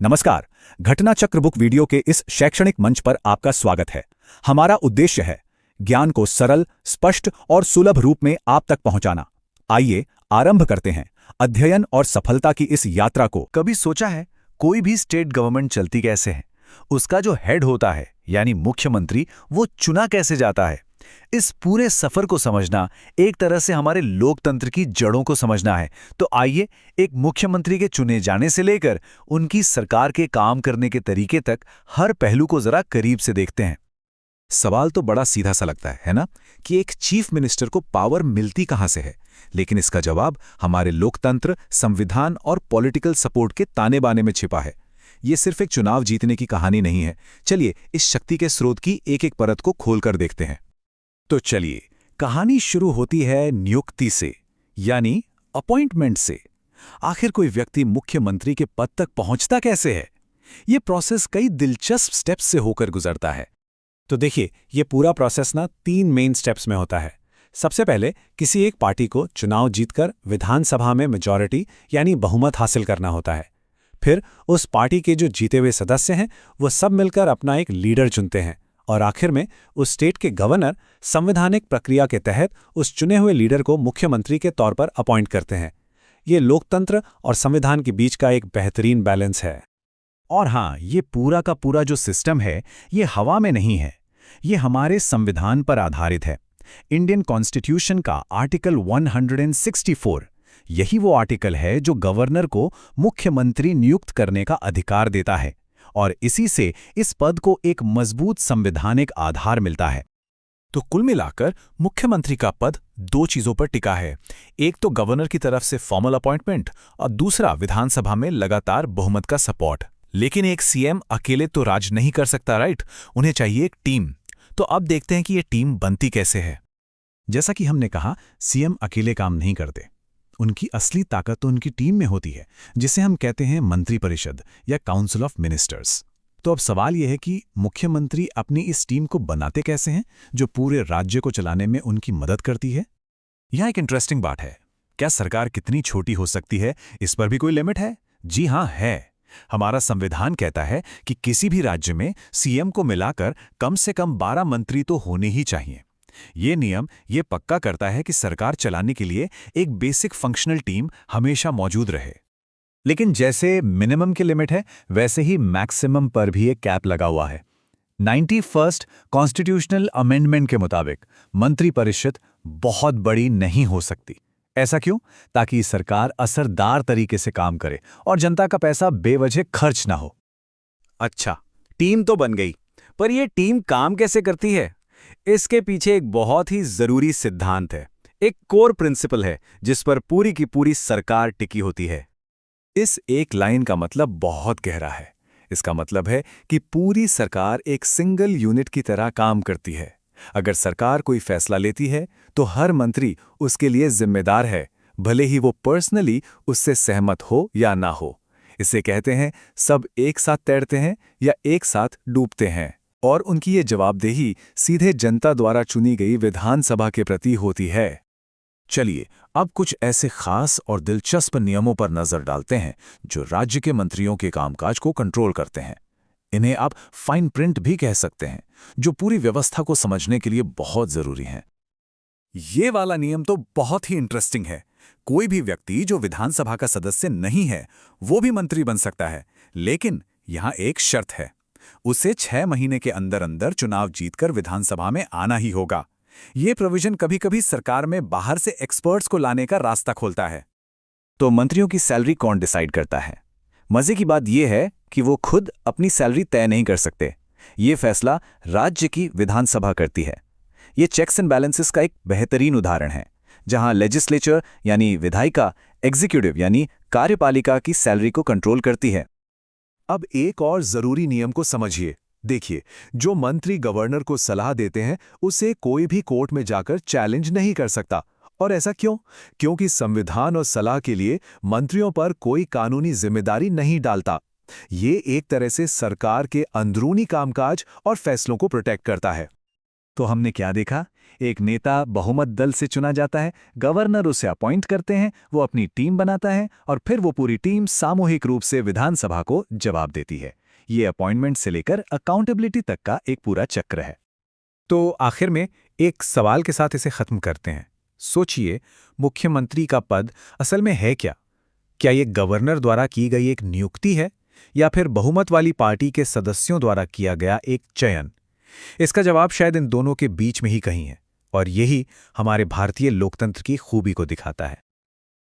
नमस्कार। घटना चक्र बुक वीडियो के इस शैक्षणिक मंच पर आपका स्वागत है। हमारा उद्देश्य है ज्ञान को सरल, स्पष्ट और सुलभ रूप में आप तक पहुंचाना। आइए आरंभ करते हैं अध्ययन और सफलता की इस यात्रा को। कभी सोचा है कोई भी स्टेट गवर्नमेंट चलती कैसे है? उसका जो हेड होता है यानी मुख्यमंत्री, वो चुना कैसे जाता है? इस पूरे सफर को समझना एक तरह से हमारे लोकतंत्र की जड़ों को समझना है। तो आइए एक मुख्यमंत्री के चुने जाने से लेकर उनकी सरकार के काम करने के तरीके तक हर पहलू को जरा करीब से देखते हैं। सवाल तो बड़ा सीधा सा लगता है ना, कि एक चीफ मिनिस्टर को पावर मिलती कहां से है? लेकिन इसका जवाब हमारे लोकतंत्र, संविधान और पॉलिटिकल सपोर्ट के ताने बाने में छिपा है। ये सिर्फ एक चुनाव जीतने की कहानी नहीं है। चलिए इस शक्ति के स्रोत की एक एक परत को खोलकर देखते हैं। तो चलिए, कहानी शुरू होती है नियुक्ति से, यानी अपॉइंटमेंट से। आखिर कोई व्यक्ति मुख्यमंत्री के पद तक पहुंचता कैसे है? ये प्रोसेस कई दिलचस्प स्टेप्स से होकर गुजरता है। तो देखिए, ये पूरा प्रोसेस 3 मेन स्टेप्स में होता है। सबसे पहले किसी एक पार्टी को चुनाव जीतकर विधानसभा में मेजॉरिटी यानी बहुमत हासिल करना होता है। फिर उस पार्टी के जो जीते हुए सदस्य हैं वो सब मिलकर अपना एक लीडर चुनते हैं, और आखिर में उस स्टेट के गवर्नर संवैधानिक प्रक्रिया के तहत उस चुने हुए लीडर को मुख्यमंत्री के तौर पर अपॉइंट करते हैं। ये लोकतंत्र और संविधान के बीच का एक बेहतरीन बैलेंस है। और हाँ, ये पूरा का पूरा जो सिस्टम है ये हवा में नहीं है। ये हमारे संविधान पर आधारित है। इंडियन कॉन्स्टिट्यूशन का आर्टिकल 164, यही वो आर्टिकल है जो गवर्नर को मुख्यमंत्री नियुक्त करने का अधिकार देता है, और इसी से इस पद को एक मजबूत संवैधानिक आधार मिलता है। तो कुल मिलाकर मुख्यमंत्री का पद 2 चीजों पर टिका है। एक तो गवर्नर की तरफ से फॉर्मल अपॉइंटमेंट, और दूसरा विधानसभा में लगातार बहुमत का सपोर्ट। लेकिन एक सीएम अकेले तो राज नहीं कर सकता, राइट? उन्हें चाहिए एक टीम। तो अब देखते हैं कि ये टीम बनती कैसे है। जैसा कि हमने कहा, सीएम अकेले काम नहीं करते। उनकी असली ताकत तो उनकी टीम में होती है, जिसे हम कहते हैं मंत्रिपरिषद या काउंसिल ऑफ मिनिस्टर्स। तो अब सवाल यह है कि मुख्यमंत्री अपनी इस टीम को बनाते कैसे हैं, जो पूरे राज्य को चलाने में उनकी मदद करती है? यहां एक इंटरेस्टिंग बात है। क्या सरकार कितनी छोटी हो सकती है, इस पर भी कोई लिमिट है? जी हां, है। हमारा संविधान कहता है कि किसी भी राज्य में सीएम को मिलाकर कम से कम 12 मंत्री तो होने ही चाहिए। ये नियम ये पक्का करता है कि सरकार चलाने के लिए एक बेसिक फंक्शनल टीम हमेशा मौजूद रहे। लेकिन जैसे मिनिमम की लिमिट है, वैसे ही मैक्सिमम पर भी एक कैप लगा हुआ है। 91st कॉन्स्टिट्यूशनल अमेंडमेंट के मुताबिक मंत्रिपरिषद बहुत बड़ी नहीं हो सकती। ऐसा क्यों? ताकि सरकार असरदार तरीके से काम करे और जनता का पैसा बेवजह खर्च ना हो। अच्छा, टीम तो बन गई, पर यह टीम काम कैसे करती है? इसके पीछे एक बहुत ही जरूरी सिद्धांत है, एक कोर प्रिंसिपल है जिस पर पूरी की पूरी सरकार टिकी होती है। इस एक लाइन का मतलब बहुत गहरा है। इसका मतलब है कि पूरी सरकार एक सिंगल यूनिट की तरह काम करती है। अगर सरकार कोई फैसला लेती है तो हर मंत्री उसके लिए जिम्मेदार है, भले ही वो पर्सनली उससे सहमत हो या ना हो। इसे कहते हैं सब एक साथ तैरते हैं या एक साथ डूबते हैं, और उनकी ये जवाबदेही सीधे जनता द्वारा चुनी गई विधानसभा के प्रति होती है। चलिए अब कुछ ऐसे खास और दिलचस्प नियमों पर नजर डालते हैं जो राज्य के मंत्रियों के कामकाज को कंट्रोल करते हैं। इन्हें आप फाइन प्रिंट भी कह सकते हैं, जो पूरी व्यवस्था को समझने के लिए बहुत जरूरी हैं। ये वाला नियम तो बहुत ही इंटरेस्टिंग है। कोई भी व्यक्ति जो विधानसभा का सदस्य नहीं है वो भी मंत्री बन सकता है, लेकिन यहाँ एक शर्त है। उसे 6 महीने के अंदर अंदर चुनाव जीतकर विधानसभा में आना ही होगा। ये प्रोविजन कभी कभी सरकार में बाहर से एक्सपर्ट्स को लाने का रास्ता खोलता है। तो मंत्रियों की सैलरी कौन डिसाइड करता है? मजे की बात यह है कि वो खुद अपनी सैलरी तय नहीं कर सकते। ये फैसला राज्य की विधानसभा करती है। ये चेक्स एंड बैलेंसेस का एक बेहतरीन उदाहरण है, जहां लेजिस्लेचर यानी विधायिका, एग्जीक्यूटिव यानी कार्यपालिका की सैलरी को कंट्रोल करती है। अब एक और जरूरी नियम को समझिए। देखिए, जो मंत्री गवर्नर को सलाह देते हैं उसे कोई भी कोर्ट में जाकर चैलेंज नहीं कर सकता। और ऐसा क्यों? क्योंकि संविधान और सलाह के लिए मंत्रियों पर कोई कानूनी जिम्मेदारी नहीं डालता। ये एक तरह से सरकार के अंदरूनी कामकाज और फैसलों को प्रोटेक्ट करता है। तो हमने क्या देखा? एक नेता बहुमत दल से चुना जाता है, गवर्नर उसे अपॉइंट करते हैं, वो अपनी टीम बनाता है और फिर वो पूरी टीम सामूहिक रूप से विधानसभा को जवाब देती है। ये अपॉइंटमेंट से लेकर अकाउंटेबिलिटी तक का एक पूरा चक्र है। तो आखिर में एक सवाल के साथ इसे खत्म करते हैं। सोचिए, मुख्यमंत्री का पद असल में है क्या? क्या ये गवर्नर द्वारा की गई एक नियुक्ति है या फिर बहुमत वाली पार्टी के सदस्यों द्वारा किया गया एक चयन? इसका जवाब शायद इन दोनों के बीच में ही कहीं है, और यही हमारे भारतीय लोकतंत्र की खूबी को दिखाता है।